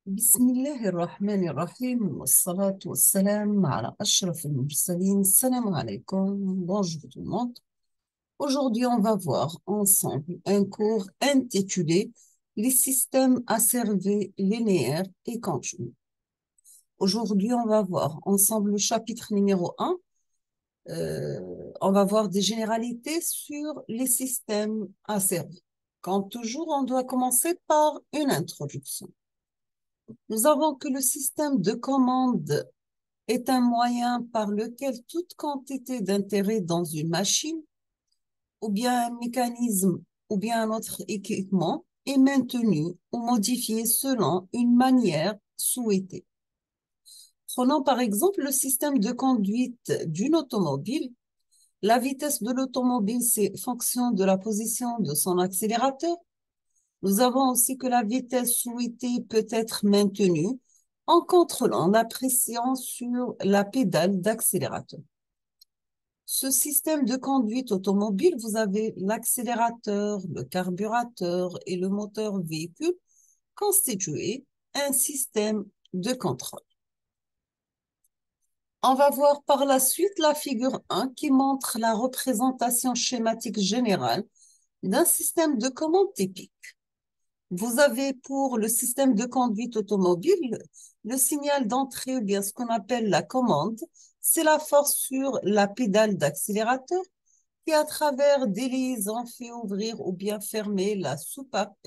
بسم الله الرحمن الرحيم والصلاة والسلام على أشرف المرسلين. Salam alaikum. Bonjour tout le monde. Aujourd'hui, on va voir ensemble un cours intitulé Les systèmes asservés linéaires et continus. Aujourd'hui, on va voir ensemble le chapitre numéro 1. On va voir des généralités sur les systèmes asservés. Comme toujours, on doit commencer par une introduction. Nous avons que le système de commande est un moyen par lequel toute quantité d'intérêt dans une machine, ou bien un mécanisme, ou bien un autre équipement est maintenu ou modifié selon une manière souhaitée. Prenons par exemple le système de conduite d'une automobile. La vitesse de l'automobile, c'est fonction de la position de son accélérateur. Nous avons aussi que la vitesse souhaitée peut être maintenue en contrôlant la pression sur la pédale d'accélérateur. Ce système de conduite automobile, vous avez l'accélérateur, le carburateur et le moteur véhicule constitués un système de contrôle. On va voir par la suite la figure 1 qui montre la représentation schématique générale d'un système de commande typique. Vous avez pour le système de conduite automobile le signal d'entrée ou bien ce qu'on appelle la commande. C'est la force sur la pédale d'accélérateur qui, à travers des liaisons, fait ouvrir ou bien fermer la soupape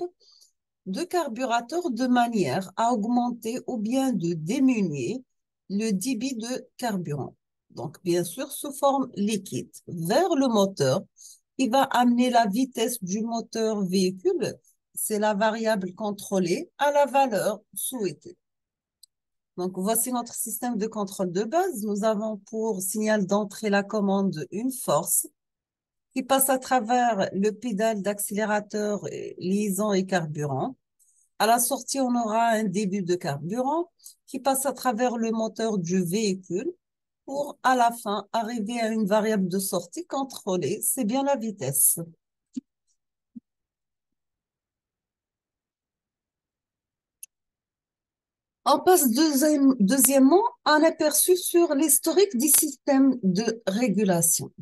de carburateur de manière à augmenter ou bien de diminuer le débit de carburant. Donc, bien sûr, sous forme liquide vers le moteur qui va amener la vitesse du moteur véhicule, c'est la variable contrôlée, à la valeur souhaitée. Donc, voici notre système de contrôle de base. Nous avons pour signal d'entrée la commande une force qui passe à travers le pédale d'accélérateur, liaison et carburant. À la sortie, on aura un début de carburant qui passe à travers le moteur du véhicule pour, à la fin, arriver à une variable de sortie contrôlée. C'est bien la vitesse. On passe deuxièmement à un aperçu sur l'historique du système de régulation.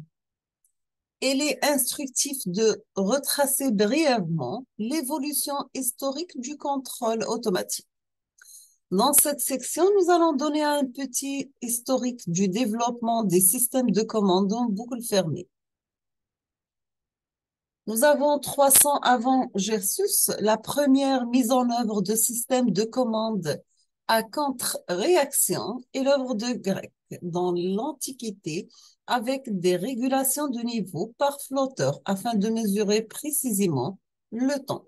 Il est instructif de retracer brièvement l'évolution historique du contrôle automatique. Dans cette section, nous allons donner un petit historique du développement des systèmes de commande en boucle fermée. Nous avons 300 avant Gersus, la première mise en œuvre de systèmes de commande à contre-réaction et l'œuvre de Grec dans l'Antiquité avec des régulations de niveau par flotteur afin de mesurer précisément le temps.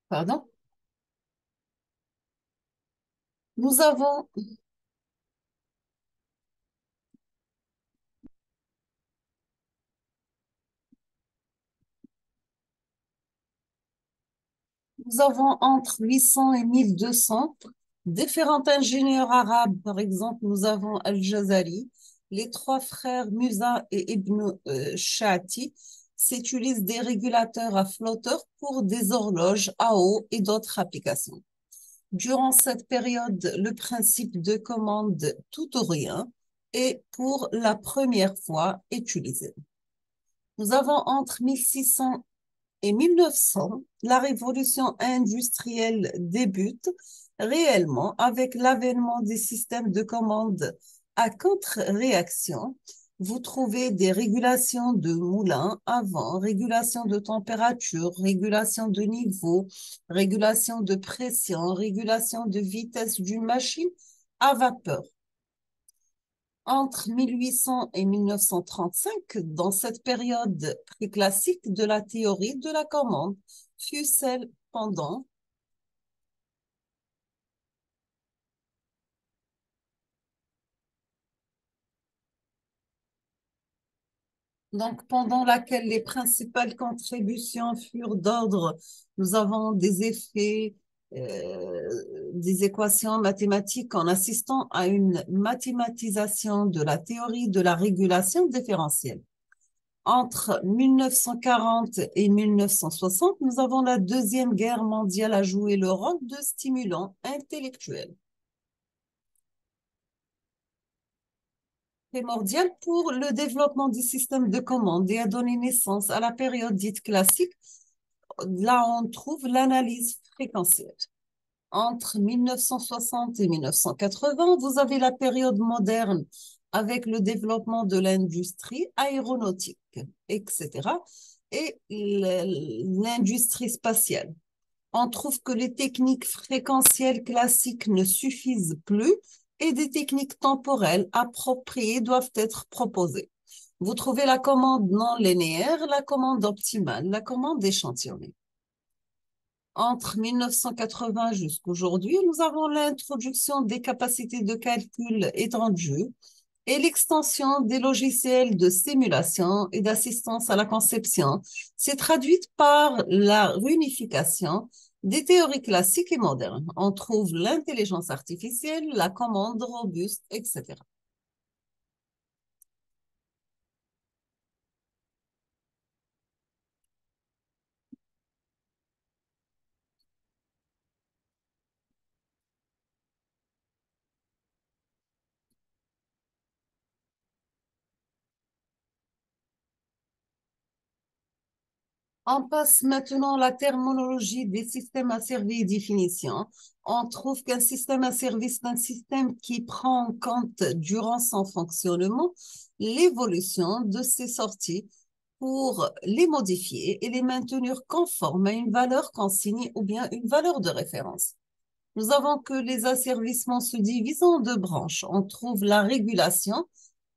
Pardon? Nous avons Nous avons entre 800 et 1200 différents ingénieurs arabes. Par exemple, nous avons Al-Jazari, les trois frères Musa et Ibn Shati s'utilisent des régulateurs à flotteurs pour des horloges à eau et d'autres applications. Durant cette période, le principe de commande tout ou rien est pour la première fois utilisé. Nous avons entre 1600 et 1900, la révolution industrielle débute réellement avec l'avènement des systèmes de commande à contre-réaction. Vous trouvez des régulations de moulins à vent, régulation de température, régulation de niveau, régulation de pression, régulation de vitesse d'une machine à vapeur. Entre 1800 et 1935, dans cette période préclassique de la théorie de la commande, fut celle pendant Donc, pendant laquelle les principales contributions furent d'ordre, nous avons des effets, des équations mathématiques en assistant à une mathématisation de la théorie de la régulation différentielle. Entre 1940 et 1960, nous avons la Deuxième Guerre mondiale à jouer le rôle de stimulant intellectuel, primordial pour le développement du système de commande et a donné naissance à la période dite classique. Là, on trouve l'analyse fréquentielle. Entre 1960 et 1980, vous avez la période moderne avec le développement de l'industrie aéronautique, etc. et l'industrie spatiale. On trouve que les techniques fréquentielles classiques ne suffisent plus et des techniques temporelles appropriées doivent être proposées. Vous trouvez la commande non linéaire, la commande optimale, la commande échantillonnée. Entre 1980 jusqu'aujourd'hui, nous avons l'introduction des capacités de calcul étendues et l'extension des logiciels de simulation et d'assistance à la conception s'est traduite par la réunification des théories classiques et modernes. On trouve l'intelligence artificielle, la commande robuste, etc. On passe maintenant à la terminologie des systèmes asservis et définition. On trouve qu'un système asservi, c'est un système qui prend en compte, durant son fonctionnement, l'évolution de ses sorties pour les modifier et les maintenir conformes à une valeur consignée ou bien une valeur de référence. Nous avons que les asservissements se divisent en deux branches. On trouve la régulation,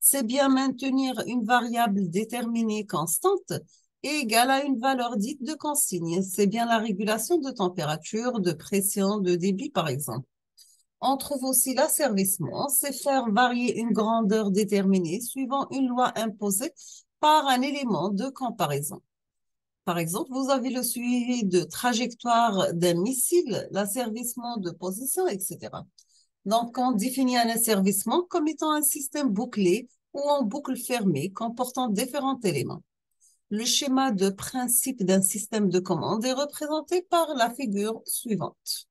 c'est bien maintenir une variable déterminée constante et égale à une valeur dite de consigne. C'est bien la régulation de température, de pression, de débit, par exemple. On trouve aussi l'asservissement, c'est faire varier une grandeur déterminée suivant une loi imposée par un élément de comparaison. Par exemple, vous avez le suivi de trajectoire d'un missile, l'asservissement de position, etc. Donc, on définit un asservissement comme étant un système bouclé ou en boucle fermée comportant différents éléments. Le schéma de principe d'un système de commande est représenté par la figure suivante.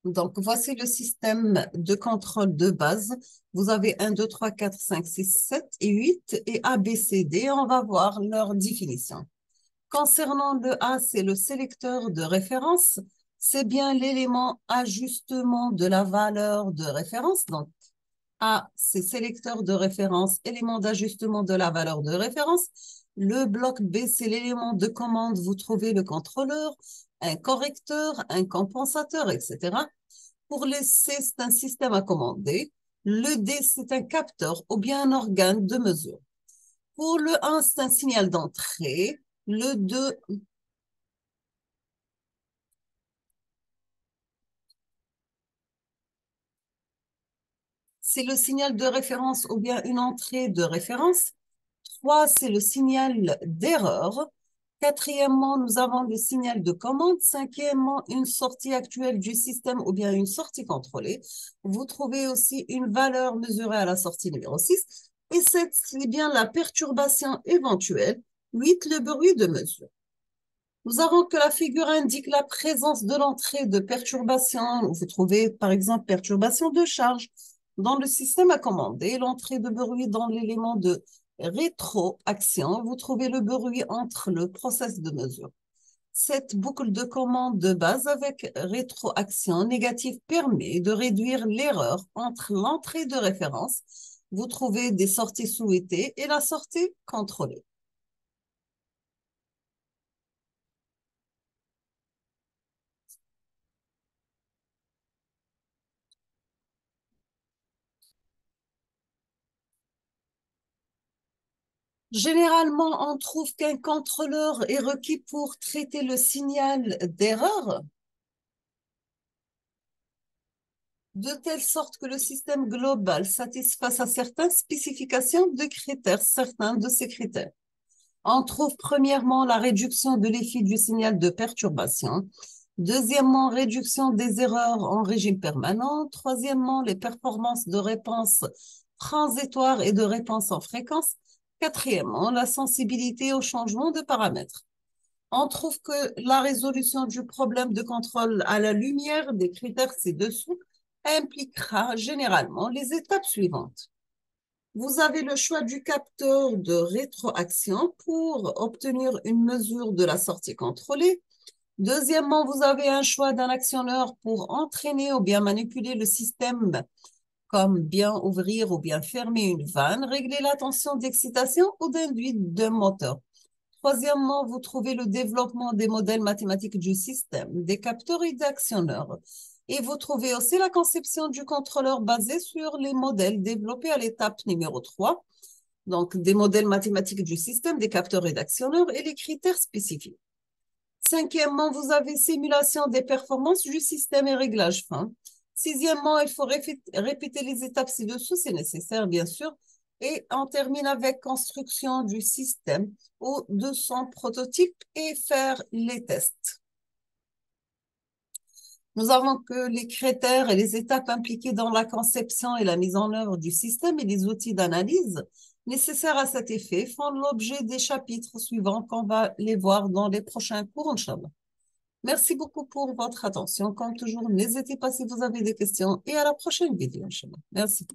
Donc, voici le système de contrôle de base. Vous avez 1, 2, 3, 4, 5, 6, 7 et 8 et A, B, C, D. On va voir leur définition. Concernant le A, c'est le sélecteur de référence. C'est bien l'élément ajustement de la valeur de référence. Donc, A, c'est sélecteur de référence, élément d'ajustement de la valeur de référence. Le bloc B, c'est l'élément de commande. Vous trouvez le contrôleur, un correcteur, un compensateur, etc. Pour le C, c'est un système à commander. Le D, c'est un capteur ou bien un organe de mesure. Pour le 1, c'est un signal d'entrée. Le 2, c'est le signal de référence ou bien une entrée de référence. 3, c'est le signal d'erreur. Quatrièmement, nous avons le signal de commande. Cinquièmement, une sortie actuelle du système ou bien une sortie contrôlée. Vous trouvez aussi une valeur mesurée à la sortie numéro 6. Et 7, c'est bien la perturbation éventuelle. 8, le bruit de mesure. Nous avons que la figure indique la présence de l'entrée de perturbation. Vous trouvez par exemple perturbation de charge dans le système à commander, l'entrée de bruit dans l'élément de rétroaction. Vous trouvez le bruit entre le process de mesure. Cette boucle de commande de base avec rétroaction négative permet de réduire l'erreur entre l'entrée de référence. Vous trouvez des sorties souhaitées et la sortie contrôlée. Généralement, on trouve qu'un contrôleur est requis pour traiter le signal d'erreur. de telle sorte que le système global satisfasse à certaines spécifications de critères, certains de ces critères. On trouve premièrement la réduction de l'effet du signal de perturbation. Deuxièmement, réduction des erreurs en régime permanent. Troisièmement, les performances de réponse transitoire et de réponse en fréquence. Quatrièmement, la sensibilité au changement de paramètres. On trouve que la résolution du problème de contrôle à la lumière des critères ci-dessous impliquera généralement les étapes suivantes. Vous avez le choix du capteur de rétroaction pour obtenir une mesure de la sortie contrôlée. Deuxièmement, vous avez un choix d'un actionneur pour entraîner ou bien manipuler le système, comme bien ouvrir ou bien fermer une vanne, régler la tension d'excitation ou d'induit d'un moteur. Troisièmement, vous trouvez le développement des modèles mathématiques du système, des capteurs et d'actionneurs. Et vous trouvez aussi la conception du contrôleur basé sur les modèles développés à l'étape numéro 3, donc des modèles mathématiques du système, des capteurs et d'actionneurs et les critères spécifiques. Cinquièmement, vous avez simulation des performances du système et réglage fin. Sixièmement, il faut répéter les étapes ci-dessous, c'est nécessaire, bien sûr. Et on termine avec construction du système ou de son prototype et faire les tests. Nous avons que les critères et les étapes impliquées dans la conception et la mise en œuvre du système et les outils d'analyse nécessaires à cet effet font l'objet des chapitres suivants qu'on va les voir dans les prochains cours, Inch'Allah. Merci beaucoup pour votre attention. Comme toujours, n'hésitez pas si vous avez des questions et à la prochaine vidéo, Inch'Allah. Merci.